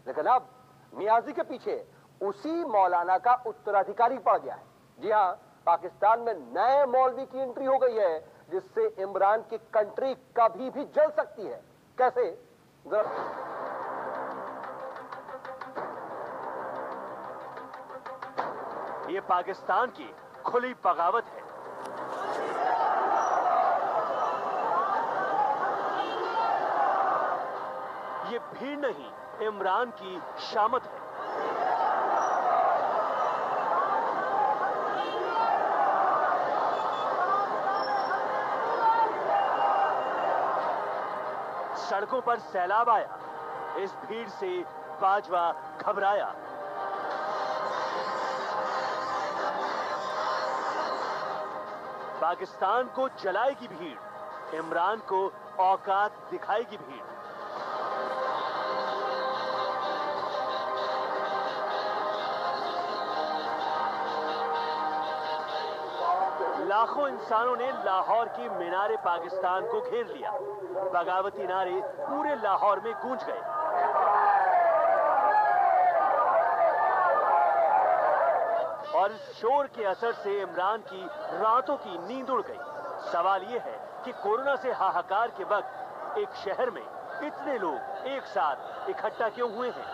लेकिन अब नियाजी के पीछे उसी मौलाना का उत्तराधिकारी पड़ गया है। जी हाँ, पाकिस्तान में नए मौलवी की एंट्री हो गई है, जिससे इमरान की कंट्री कभी भी जल सकती है। कैसे? ये पाकिस्तान की खुली बगावत है। ये भीड़ नहीं, इमरान की शामत है। सड़कों पर सैलाब आया। इस भीड़ से बाजवा घबराया। पाकिस्तान को जलाएगी भीड़, इमरान को औकात दिखाएगी भीड़। लाखों इंसानों ने लाहौर की मीनारे पाकिस्तान को घेर लिया। बगावती नारे पूरे लाहौर में गूंज गए। और इस शोर के असर से इमरान की रातों की नींद उड़ गई। सवाल यह है कि कोरोना से हाहाकार के वक्त एक शहर में इतने लोग एक साथ इकट्ठा क्यों हुए हैं?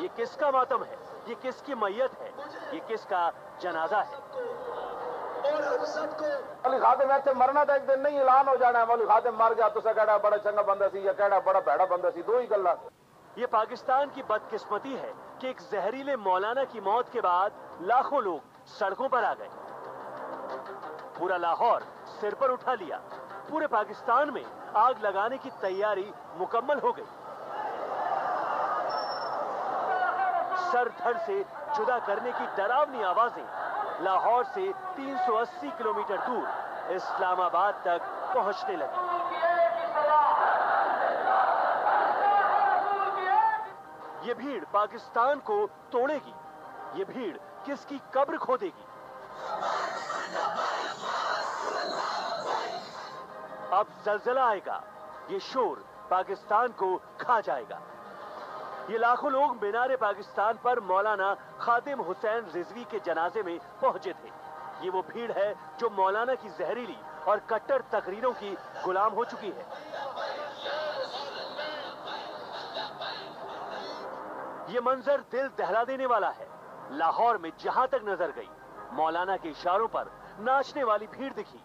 ये किसका मातम है? ये किसकी मैयत है? ये किसका जनाजा है? मौलवी खादिम ऐसे मरना तो एक दिन नहीं ऐलान हो जाना है। मौलवी खादिम मर गया तो कहड़ा बड़ा चंगा बंदा सी या कहड़ा बड़ा भैड़ा बंदा सी, दो ही गल्ला। ये पाकिस्तान की बदकिस्मती है कि एक जहरीले मौलाना की मौत के बाद लाखों लोग सड़कों पर आ गए। पूरा लाहौर सिर पर उठा लिया। पूरे पाकिस्तान में आग लगाने की तैयारी मुकम्मल हो गई। सर धड़ से जुदा करने की डरावनी आवाजें लाहौर से 380 किलोमीटर दूर इस्लामाबाद तक पहुंचने लगी। ये भीड़ पाकिस्तान को तोड़ेगी। ये भीड़ किसकी कब्र खोदेगी? अब जलजला आएगा। ये शोर पाकिस्तान को खा जाएगा। ये लाखों लोग मीनारे पाकिस्तान पर मौलाना खादिम हुसैन रिजवी के जनाजे में पहुंचे थे। ये वो भीड़ है जो मौलाना की जहरीली और कट्टर तकरीरों की गुलाम हो चुकी है। ये मंजर दिल दहला देने वाला है। लाहौर में जहां तक नजर गई, मौलाना के इशारों पर नाचने वाली भीड़ दिखी।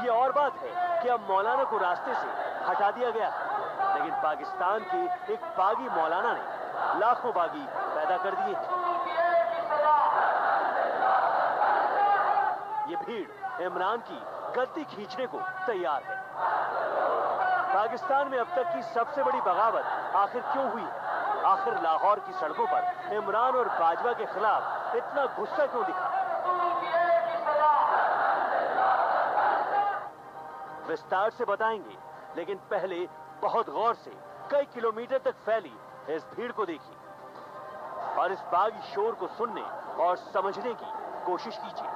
ये और बात है कि अब मौलाना को रास्ते से हटा दिया गया है, लेकिन पाकिस्तान के एक बागी मौलाना ने लाखों बागी पैदा कर दिए हैं। ये भीड़ इमरान की गद्दी खींचने को तैयार है। पाकिस्तान में अब तक की सबसे बड़ी बगावत आखिर क्यों हुई है? आखिर लाहौर की सड़कों पर इमरान और बाजवा के खिलाफ इतना गुस्सा क्यों दिखा? विस्तार से बताएंगे, लेकिन पहले बहुत गौर से कई किलोमीटर तक फैली इस भीड़ को देखिए और इस बागी शोर को सुनने और समझने की कोशिश कीजिए।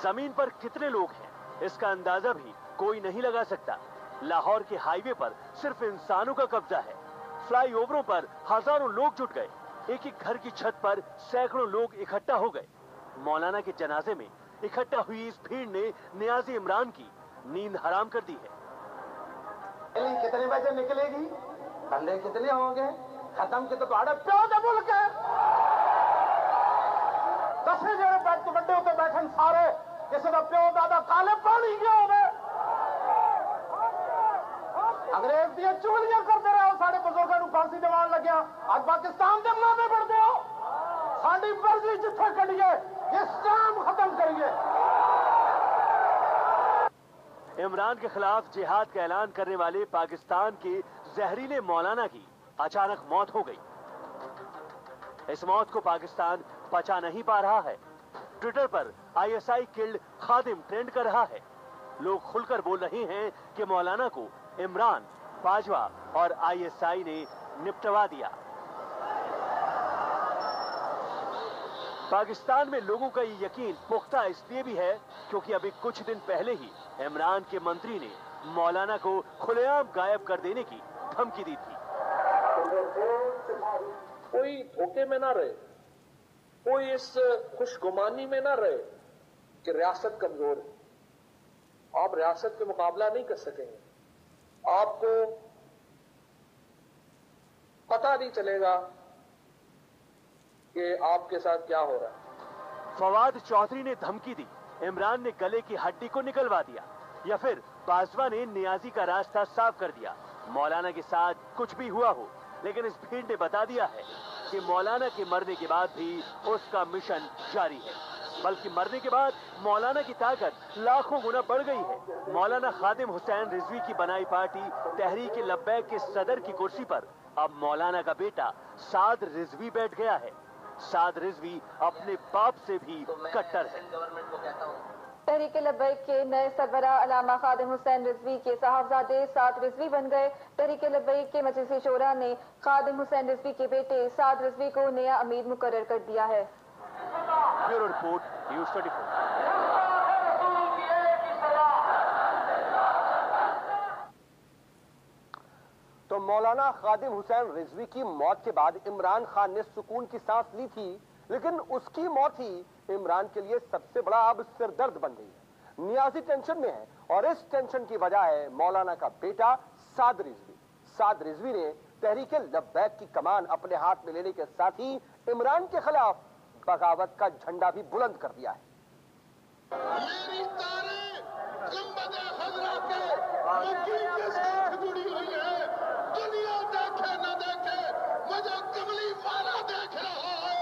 जमीन पर कितने लोग हैं, इसका अंदाजा भी कोई नहीं लगा सकता। लाहौर के हाईवे पर सिर्फ इंसानों का कब्जा है। फ्लाईओवरों पर हजारों लोग जुट गए। एक एक घर की छत पर सैकड़ों लोग इकट्ठा हो गए। मौलाना के जनाजे में इकट्ठा हुई इस भीड़ ने नियाज़ी इमरान की नींद हराम कर दी है। कितने बजे निकलेगी? बंदे कितने होंगे? खत्म के तो तुम्हारे प्यो दे मुल्क है। 10 जने बैठ के बड्डे होते बैठे सारे, किसी का प्यो दादा काले पानी गया होवे। अंग्रेज दिया चुगलियां करते रहे, साढ़े बुजुर्गों को फांसी दिवान लग्या। आज पाकिस्तान के मनाने पड़ते हो। साड़ी मर्जी जिथे करिए, ये काम खत्म करिए। इमरान के खिलाफ जिहाद का ऐलान करने वाले पाकिस्तान के जहरीले मौलाना की अचानक मौत हो गई। इस मौत को पाकिस्तान पचा नहीं पा रहा है। ट्विटर पर ISI किल्ड खादिम ट्रेंड कर रहा है। लोग खुलकर बोल रहे हैं कि मौलाना को इमरान, बाजवा और ISI ने निपटवा दिया। पाकिस्तान में लोगों का ये यकीन पुख्ता इसलिए भी है क्योंकि अभी कुछ दिन पहले ही इमरान के मंत्री ने मौलाना को खुलेआम गायब कर देने की धमकी दी थी। कोई धोखे में ना रहे, कोई इस खुशगुमानी में ना रहे कि रियासत कमजोर है। आप रियासत पे मुकाबला नहीं कर सकेंगे, आपको पता नहीं चलेगा कि आपके साथ क्या हो रहा है। फवाद चौधरी ने धमकी दी, इमरान ने गले की हड्डी को निकलवा दिया, या फिर बाजवा ने नियाजी का रास्ता साफ कर दिया। मौलाना के साथ कुछ भी हुआ हो, लेकिन इस भीड़ ने बता दिया है कि मौलाना के मरने के बाद भी उसका मिशन जारी है, बल्कि मरने के बाद मौलाना की ताकत लाखों गुना बढ़ गई है। मौलाना खादिम हुसैन रिजवी की बनाई पार्टी तहरीक लब्बैक के सदर की कुर्सी पर अब मौलाना का बेटा साद रिजवी बैठ गया है। साद रिजवी अपने बाप से भी कट्टर है। तहरीक लब्बैक के नए सरबराह अल्लामा खादिम हुसैन रिजवी के साहबजादे साद रिजवी बन गए। तहरीक लब्बैक के मजलिस शोरा ने खादिम हुसैन रिजवी के बेटे साद रिजवी को नया अमीर मुकर्रर कर दिया है। Bureau report, news 24। तो मौलाना खादिम हुसैन रिजवी की मौत के बाद इमरान खान ने सुकून की सांस ली थी, लेकिन उसकी मौत ही इमरान के लिए सबसे बड़ा अब सिरदर्द बन गई है। नियाजी टेंशन में है और इस टेंशन की वजह है मौलाना का बेटा साद रिजवी। साद रिजवी ने तहरीक लब्बैक की कमान अपने हाथ में लेने के साथ ही इमरान के खिलाफ बगावत का झंडा भी बुलंद कर दिया है। मेरी तारे गुंबद खजरा के मक्की के साथ जुड़ी हुई है। दुनिया देखे न देखे, मुझे कमली वाला देख रहा है।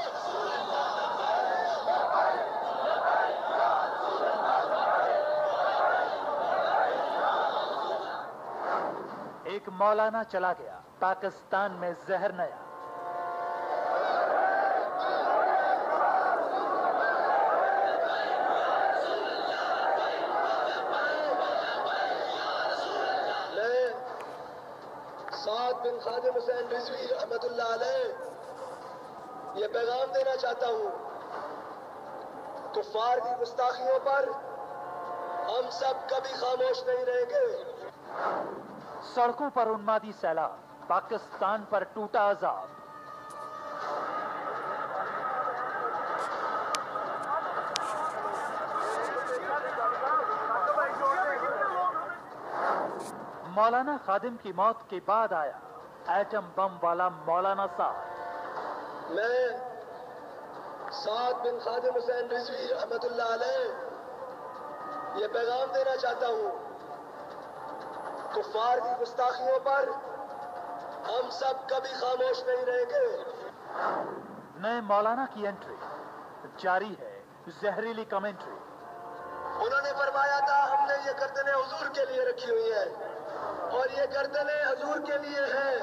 एक मौलाना चला गया, पाकिस्तान में जहर नया। साद बिन खादिम हुसैन रिजवी रहमतुल्लाह अलैह ये पैगाम देना चाहता हूं, कुफ्फार की गुस्ताखियों पर हम सब कभी खामोश नहीं रहेंगे। सड़कों पर उन्मादी सैलाब, पाकिस्तान पर टूटा अजाब। मौलाना खादिम की मौत के बाद आया एटम बम वाला मौलाना साद। मैं साद बिन खादिम हुसैन रिजवी रहमतुल्लाह अलैह ये पैगाम देना चाहता हूं, कुफ्फार की गुस्ताखियों पर हम सब कभी खामोश नहीं रहेंगे। नए मौलाना की एंट्री, जारी है जहरीली कमेंट्री। उन्होंने फरमाया था हमने ये गर्दनें हुजूर के लिए रखी हुई है और ये गर्दनें हुजूर के लिए हैं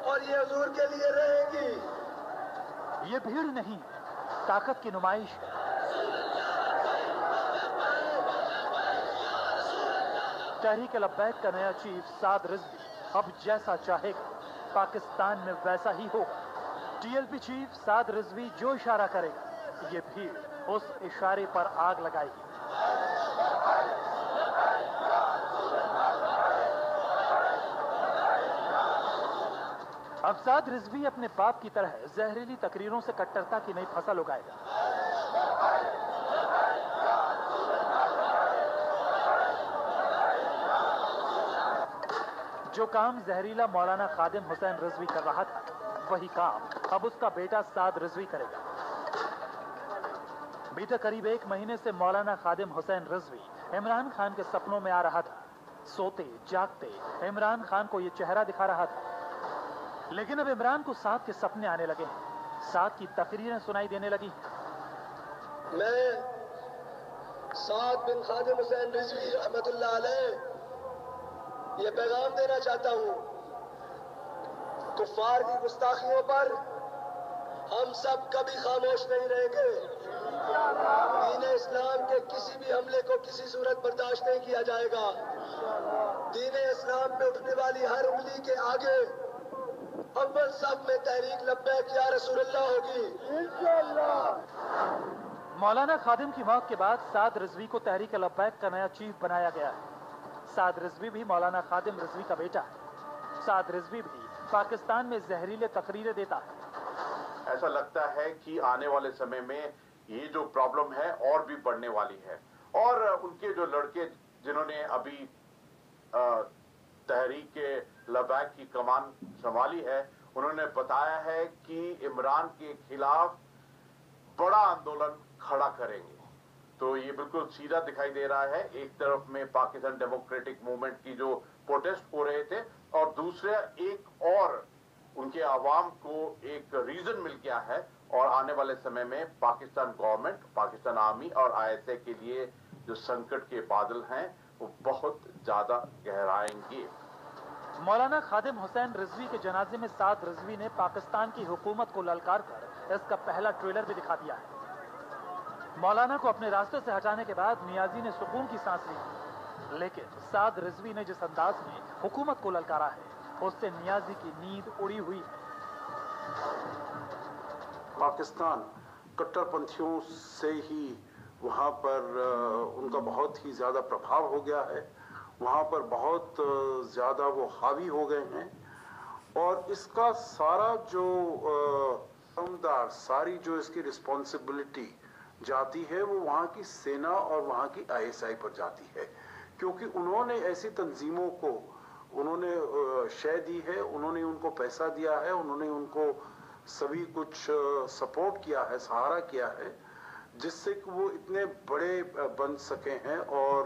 और ये हुजूर के लिए रहेगी। ये भीड़ नहीं, ताकत की नुमाइश है। तहरीक लब्बैक का नया चीफ साद रिजवी अब जैसा चाहेगा पाकिस्तान में वैसा ही होगा। टीएलपी चीफ साद रिजवी जो इशारा करेगा, ये भीड़ उस इशारे पर आग लगाएगी। अब साद रिजवी अपने बाप की तरह जहरीली तकरीरों से कट्टरता की नई फसल उगाएगा। जो काम जहरीला मौलाना खादिम हुसैन रिजवी कर रहा था, वही काम अब उसका बेटा साद रिजवी करेगा। बीते करीब 1 महीने से मौलाना खादिम हुसैन रिजवी इमरान खान के सपनों में आ रहा था। सोते जागते इमरान खान को यह चेहरा दिखा रहा था, लेकिन अब इमरान को साद के सपने आने लगे हैं। साद की तकरीरें सुनाई देने लगी। मैं साद बिन खादिम हुसैन रिजवी रहमतुल्लाह अलैह ये पैगाम देना चाहता हूं, कुफ्फार की गुस्ताखियों पर हम सब कभी खामोश नहीं रहेंगे। दीन इस्लाम के किसी भी हमले को किसी सूरत बर्दाश्त नहीं किया जाएगा। दीन इस्लाम पे उठने वाली हर उंगली के आगे अव्वल सब में तहरीक लब्बैक या रसूलुल्लाह होगी इंशाअल्लाह। मौलाना खादिम की मौत के बाद साद रिजवी को तहरीक लब्बैक का नया चीफ बनाया गया है। साद रिजवी भी मौलाना खादिम रिजवी का बेटा है। साद रिजवी भी पाकिस्तान में जहरीले तकरीरें देता है। ऐसा लगता है कि आने वाले समय में ये जो प्रॉब्लम है और भी बढ़ने वाली है। और उनके जो लड़के जिन्होंने अभी तहरीक लब्बैक की कमान संभाली है, उन्होंने बताया है कि इमरान के खिलाफ बड़ा आंदोलन खड़ा करेंगे। तो ये बिल्कुल सीधा दिखाई दे रहा है। एक तरफ में पाकिस्तान डेमोक्रेटिक मूवमेंट की जो प्रोटेस्ट हो रहे थे और दूसरे एक और उनके आवाम को एक रीजन मिल गया है और आने वाले समय में पाकिस्तान गवर्नमेंट, पाकिस्तान आर्मी और आईएसए के लिए जो संकट के बादल हैं वो बहुत ज्यादा गहराएंगे। मौलाना खादिम हुसैन रिजवी के जनाजे में साद रिजवी ने पाकिस्तान की हुकूमत को ललकार कर इसका पहला ट्रेलर भी दिखा दिया है। मौलाना को अपने रास्ते से हटाने के बाद नियाजी ने सुकून की सांस ली, लेकिन साद रिजवी ने जिस अंदाज में हुकूमत को ललकारा है उससे नियाजी की नींद उड़ी हुई है। पाकिस्तान कट्टरपंथियों से ही वहाँ पर उनका बहुत ही ज़्यादा प्रभाव हो गया है। वहाँ पर बहुत ज़्यादा वो हावी हो गए हैं और इसका सारा जो समदार सारी जो इसकी रिस्पॉन्सिबिलिटी जाती है वो वहाँ की सेना और वहाँ की आईएसआई पर जाती है, क्योंकि उन्होंने ऐसी तंजीमों को उन्होंने शय दी है, उन्होंने उनको पैसा दिया है, उन्होंने उनको सभी कुछ सपोर्ट किया है, सहारा किया है, जिससे कि वो इतने बड़े बन सके हैं और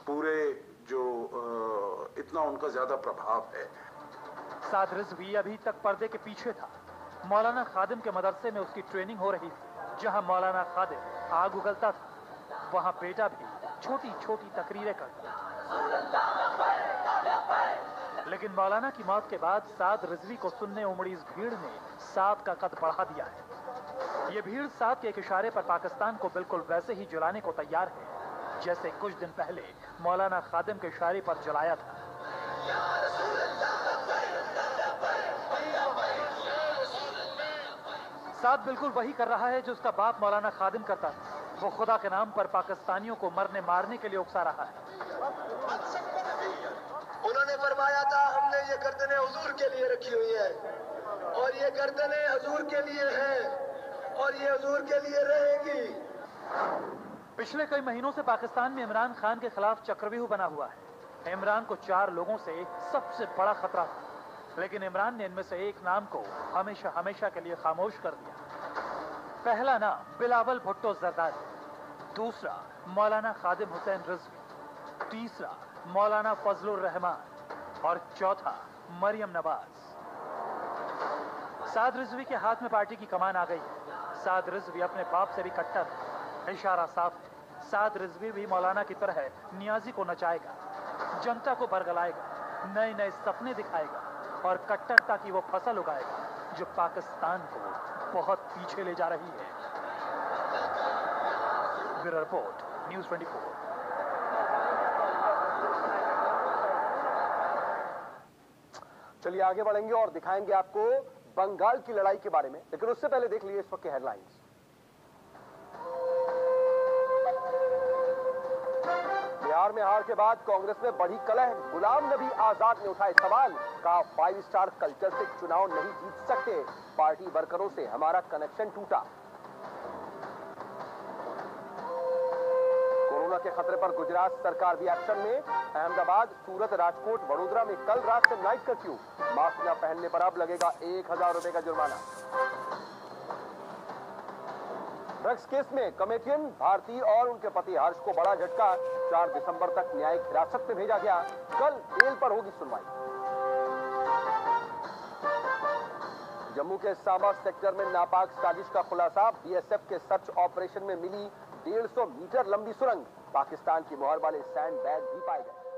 पूरे जो इतना उनका ज्यादा प्रभाव है। साद रिजवी अभी तक पर्दे के पीछे था। मौलाना खादिम के मदरसे में उसकी ट्रेनिंग हो रही थी। जहां मौलाना खादिम आग उगलता था, वहां बेटा भी छोटी छोटी तकरीरें करता। लेकिन मौलाना की मौत के बाद साद रिजवी को सुनने उमड़ी इस भीड़ ने साद का कद बढ़ा दिया है। ये भीड़ साद के एक इशारे पर पाकिस्तान को बिल्कुल वैसे ही जलाने को तैयार है जैसे कुछ दिन पहले मौलाना खादिम के इशारे पर जलाया था। साद बिल्कुल वही कर रहा है जो उसका बाप मौलाना खादिम करता था। वो खुदा के नाम पर पाकिस्तानियों को मरने मारने के लिए उकसा रहा है। उन्होंने फरमाया था हमने ये गर्दनें हुजूर के लिए रखी हुई है और ये गर्दनें हुजूर के लिए हैं और ये हुजूर के लिए रहेगी। पिछले कई महीनों से पाकिस्तान में इमरान खान के खिलाफ चक्रव्यूह बना हुआ है। इमरान को 4 लोगों से सबसे बड़ा खतरा था, लेकिन इमरान ने इनमें से एक नाम को हमेशा हमेशा के लिए खामोश कर दिया। पहला नाम बिलावल भुट्टो जरदारी, दूसरा मौलाना खादिम हुसैन रिजवी, तीसरा मौलाना फजलुर रहमान और चौथा मरियम नवाज। साद रिजवी के हाथ में पार्टी की कमान आ गई है। साद रिजवी अपने बाप से भी कट्टर है। इशारा साफ है। साद रिजवी भी मौलाना की तरह नियाजी को नचाएगा, जनता को बरगलाएगा, नए नए सपने दिखाएगा और कट्टरता की वो फसल उगाएगा जो पाकिस्तान को बहुत पीछे ले जा रही है। Bureau report, news 24। चलिए आगे बढ़ेंगे और दिखाएंगे आपको बंगाल की लड़ाई के बारे में, लेकिन उससे पहले देख लीजिए इस वक्त के हेडलाइंस। बिहार में हार के बाद कांग्रेस में बढ़ी कलह। गुलाम नबी आजाद ने उठाए सवाल, कहा 5 स्टार कल्चर से चुनाव नहीं जीत सकते, पार्टी वर्करों से हमारा कनेक्शन टूटा। कोरोना के खतरे पर गुजरात सरकार भी एक्शन में। अहमदाबाद, सूरत, राजकोट, वडोदरा में कल रात से नाइट कर्फ्यू। मास्क न पहनने पर अब लगेगा 1000 रुपए का जुर्माना। ड्रग्स केस में कमेटियन भारती और उनके पति हर्ष को बड़ा झटका। 4 दिसंबर तक न्यायिक हिरासत में भेजा गया। कल बेल पर होगी सुनवाई। जम्मू के सामा सेक्टर में नापाक साजिश का खुलासा। बीएसएफ के सर्च ऑपरेशन में मिली 150 मीटर लंबी सुरंग। पाकिस्तान की मोहर वाले सैंड बैग भी पाए गए।